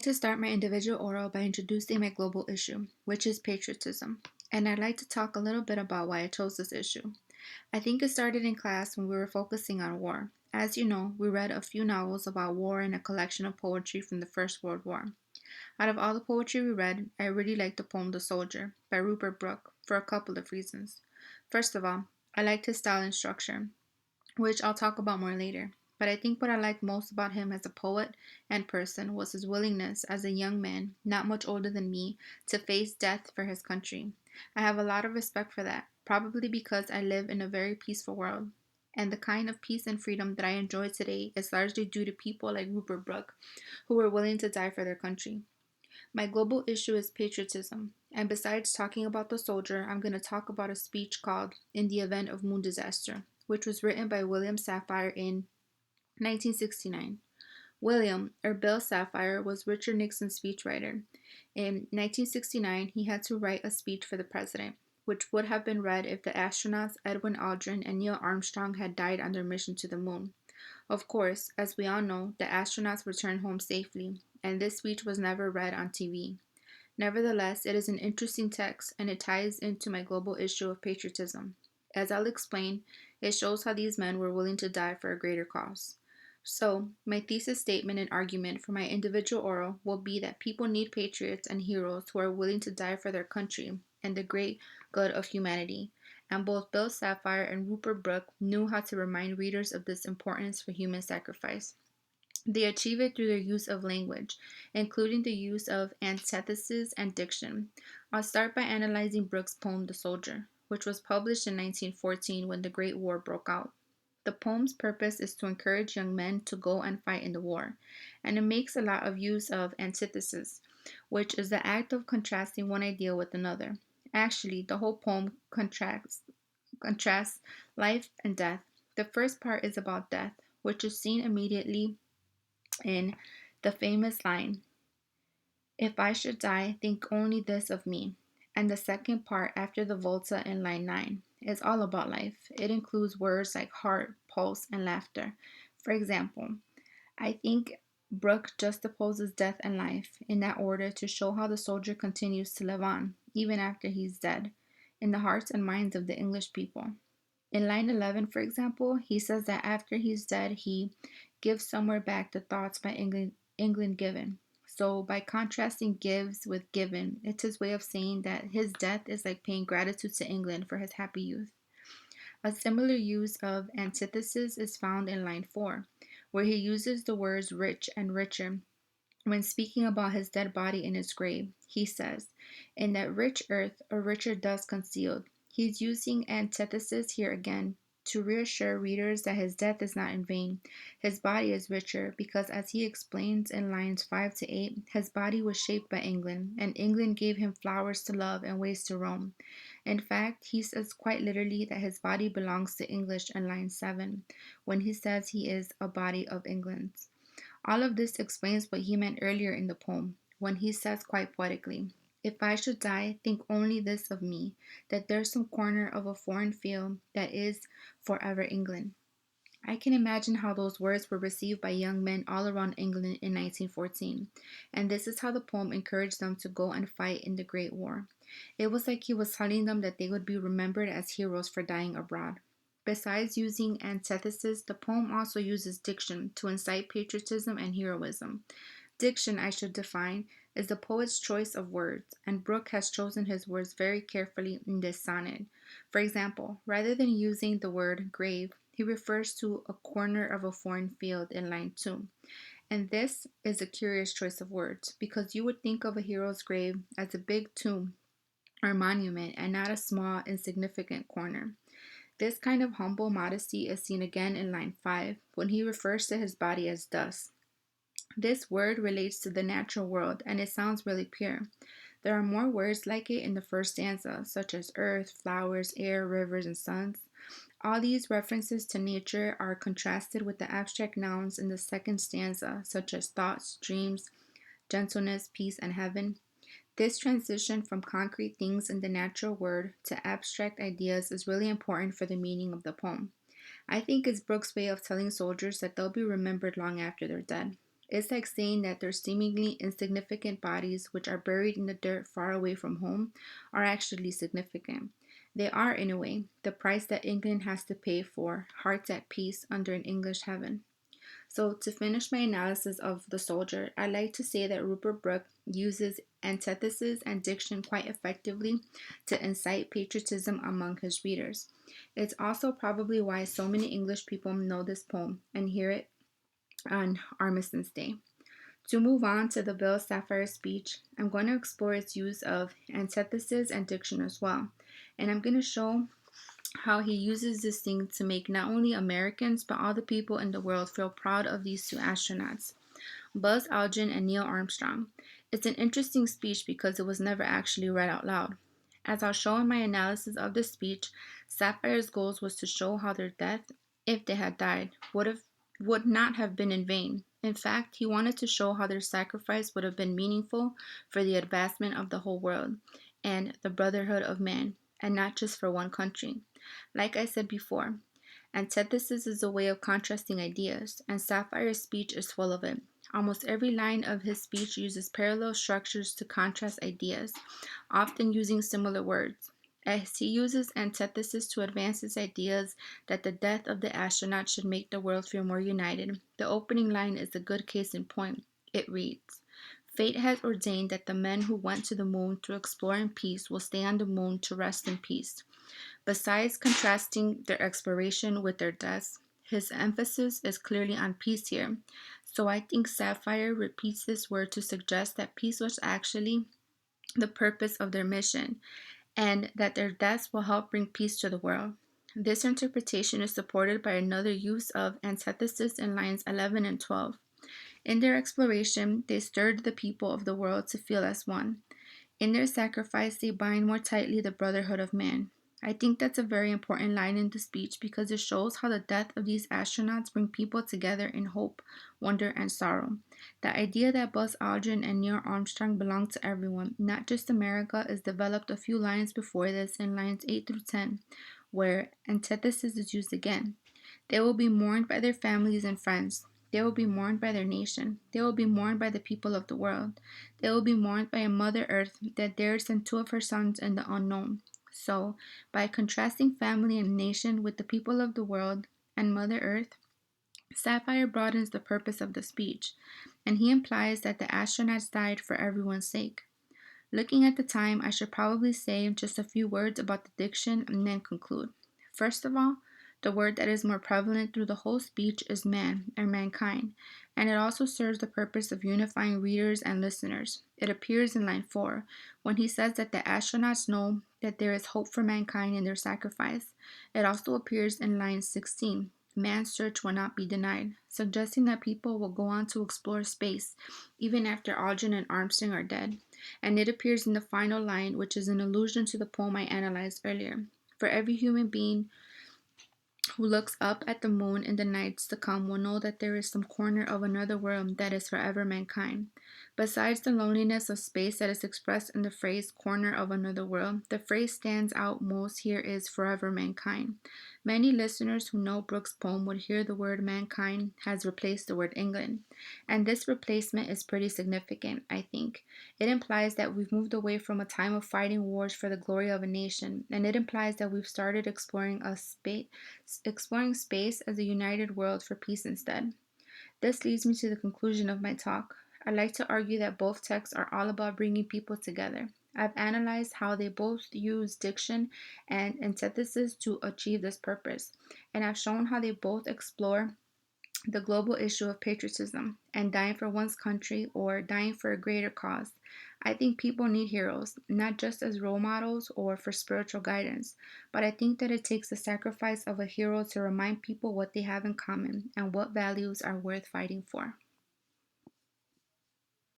To start my individual oral by introducing my global issue, which is patriotism, and I'd like to talk a little bit about why I chose this issue. I think it started in class when we were focusing on war. As you know, we read a few novels about war and a collection of poetry from the First World War. Out of all the poetry we read, I really liked the poem The Soldier by Rupert Brooke for a couple of reasons. First of all, I liked his style and structure, which I'll talk about more later. But I think what I liked most about him as a poet and person was his willingness as a young man, not much older than me, to face death for his country. I have a lot of respect for that, probably because I live in a very peaceful world. And the kind of peace and freedom that I enjoy today is largely due to people like Rupert Brooke, who were willing to die for their country. My global issue is patriotism, and besides talking about the soldier, I'm going to talk about a speech called In the Event of Moon Disaster, which was written by William Safire in 1969. William, or Bill Safire, was Richard Nixon's speechwriter. In 1969, he had to write a speech for the president, which would have been read if the astronauts Edwin Aldrin and Neil Armstrong had died on their mission to the moon. Of course, as we all know, the astronauts returned home safely, and this speech was never read on TV. Nevertheless, it is an interesting text, and it ties into my global issue of patriotism. As I'll explain, it shows how these men were willing to die for a greater cause. So, my thesis statement and argument for my individual oral will be that people need patriots and heroes who are willing to die for their country and the great good of humanity. And both Bill Safire and Rupert Brooke knew how to remind readers of this importance for human sacrifice. They achieve it through their use of language, including the use of antithesis and diction. I'll start by analyzing Brooke's poem The Soldier, which was published in 1914 when the Great War broke out. The poem's purpose is to encourage young men to go and fight in the war, and it makes a lot of use of antithesis, which is the act of contrasting one ideal with another. Actually, the whole poem contrasts life and death. The first part is about death, which is seen immediately in the famous line, If I should die, think only this of me. And the second part, after the volta in line 9, is all about life. It includes words like heart, pulse, and laughter. For example, I think Brooke juxtaposes death and life in that order to show how the soldier continues to live on, even after he's dead, in the hearts and minds of the English people. In line 11, for example, he says that after he's dead, he gives somewhere back the thoughts by England given. So, by contrasting gives with given, it's his way of saying that his death is like paying gratitude to England for his happy youth. A similar use of antithesis is found in line 4, where he uses the words rich and richer. When speaking about his dead body in his grave, he says, In that rich earth a richer dust concealed. He's using antithesis here again to reassure readers that his death is not in vain. His body is richer because, as he explains in lines 5 to 8, his body was shaped by England, and England gave him flowers to love and ways to roam. In fact, he says quite literally that his body belongs to English in line 7, when he says he is a body of England's. All of this explains what he meant earlier in the poem, when he says quite poetically, If I should die, think only this of me, that there's some corner of a foreign field that is forever England. I can imagine how those words were received by young men all around England in 1914, and this is how the poem encouraged them to go and fight in the Great War. It was like he was telling them that they would be remembered as heroes for dying abroad. Besides using antithesis, the poem also uses diction to incite patriotism and heroism. Diction, I should define, is the poet's choice of words, and Brooke has chosen his words very carefully in this sonnet. For example, rather than using the word grave, he refers to a corner of a foreign field in line 2. And this is a curious choice of words, because you would think of a hero's grave as a big tomb or monument and not a small, insignificant corner. This kind of humble modesty is seen again in line 5 when he refers to his body as dust. This word relates to the natural world and it sounds really pure. There are more words like it in the first stanza, such as earth, flowers, air, rivers, and suns. All these references to nature are contrasted with the abstract nouns in the second stanza, such as thoughts, dreams, gentleness, peace, and heaven. This transition from concrete things in the natural world to abstract ideas is really important for the meaning of the poem. I think it's Brooke's way of telling soldiers that they'll be remembered long after they're dead. It's like saying that their seemingly insignificant bodies, which are buried in the dirt far away from home, are actually significant. They are, in a way, the price that England has to pay for hearts at peace under an English heaven. So, to finish my analysis of The Soldier, I like to say that Rupert Brooke uses antithesis and diction quite effectively to incite patriotism among his readers. It's also probably why so many English people know this poem and hear it on Armistice Day. To move on to the Bill Sapphire speech, I'm going to explore its use of antithesis and diction as well. And I'm going to show how he uses this thing to make not only Americans but all the people in the world feel proud of these two astronauts, Buzz Aldrin and Neil Armstrong. It's an interesting speech because it was never actually read out loud. As I'll show in my analysis of the speech, Sapphire's goals was to show how their death, if they had died, would not have been in vain. In fact, he wanted to show how their sacrifice would have been meaningful for the advancement of the whole world and the brotherhood of man, and not just for one country. Like I said before, antithesis is a way of contrasting ideas, and Sapphire's speech is full of it. Almost every line of his speech uses parallel structures to contrast ideas, often using similar words. As he uses antithesis to advance his ideas that the death of the astronaut should make the world feel more united, the opening line is a good case in point. It reads, "Fate has ordained that the men who went to the moon to explore in peace will stay on the moon to rest in peace." Besides contrasting their exploration with their deaths, his emphasis is clearly on peace here. So I think Sapphire repeats this word to suggest that peace was actually the purpose of their mission, and that their deaths will help bring peace to the world. This interpretation is supported by another use of antithesis in lines 11 and 12. In their exploration, they stirred the people of the world to feel as one. In their sacrifice, they bind more tightly the brotherhood of man. I think that's a very important line in the speech because it shows how the death of these astronauts bring people together in hope, wonder, and sorrow. The idea that Buzz Aldrin and Neil Armstrong belong to everyone, not just America, is developed a few lines before this in lines 8 through 10, where antithesis is used again. They will be mourned by their families and friends. They will be mourned by their nation. They will be mourned by the people of the world. They will be mourned by a Mother Earth that dared send two of her sons in the unknown. So, by contrasting family and nation with the people of the world and Mother Earth, Sapphire broadens the purpose of the speech, and he implies that the astronauts died for everyone's sake. Looking at the time, I should probably say just a few words about the diction and then conclude. First of all, the word that is more prevalent through the whole speech is man, or mankind, and it also serves the purpose of unifying readers and listeners. It appears in line 4, when he says that the astronauts know that there is hope for mankind in their sacrifice. It also appears in line 16, man's search will not be denied, suggesting that people will go on to explore space, even after Aldrin and Armstrong are dead. And it appears in the final line, which is an allusion to the poem I analyzed earlier. For every human being who looks up at the moon in the nights to come will know that there is some corner of another world that is forever mankind. Besides the loneliness of space that is expressed in the phrase corner of another world, the phrase stands out most here is forever mankind. Many listeners who know Brooke's poem would hear the word mankind has replaced the word England, and this replacement is pretty significant, I think. It implies that we've moved away from a time of fighting wars for the glory of a nation, and it implies that we've started exploring space as a united world for peace instead. This leads me to the conclusion of my talk. I like to argue that both texts are all about bringing people together. I've analyzed how they both use diction and antithesis to achieve this purpose, and I've shown how they both explore the global issue of patriotism and dying for one's country or dying for a greater cause. I think people need heroes, not just as role models or for spiritual guidance, but I think that it takes the sacrifice of a hero to remind people what they have in common and what values are worth fighting for.